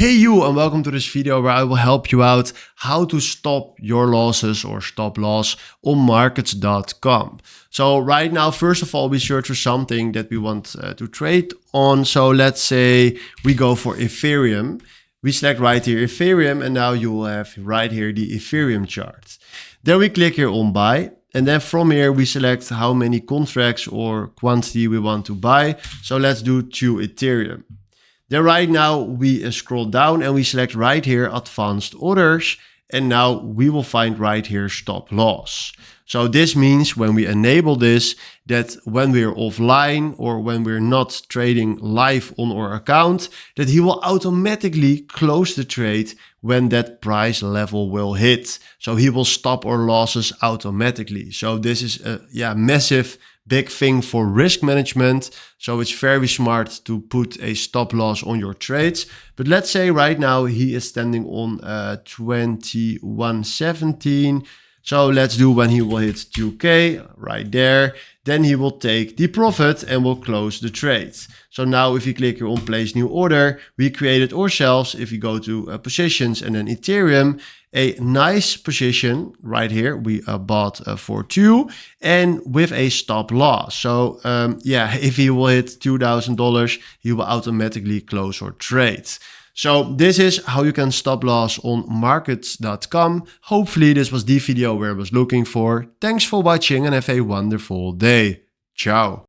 Hey you, and welcome to this video where I will help you out how to stop your losses or stop loss on markets.com. So right now, first of all, we search for something that we want to trade on. So let's say we go for Ethereum. We select right here Ethereum, and now you will have right here the Ethereum chart. Then we click here on buy. And then from here, we select how many contracts or quantity we want to buy. So let's do 2 Ethereum. Then right now we scroll down and we select right here advanced orders, and now we will find right here stop loss. So this means when we enable this, that when we're offline or when we're not trading live on our account, that he will automatically close the trade when that price level will hit. So he will stop our losses automatically. So this is a massive big thing for risk management. So it's very smart to put a stop loss on your trades. But let's say right now he is standing on 21.17. So let's do when he will hit 2K right there. Then he will take the profit and will close the trade. So now if you click here on place new order, we created ourselves, if you go to positions and then Ethereum, a nice position right here. We bought for 2 and with a stop loss. So if he will hit $2,000, he will automatically close our trade. So this is how you can stop loss on markets.com. Hopefully this was the video where I was looking for. Thanks for watching and have a wonderful day. Ciao.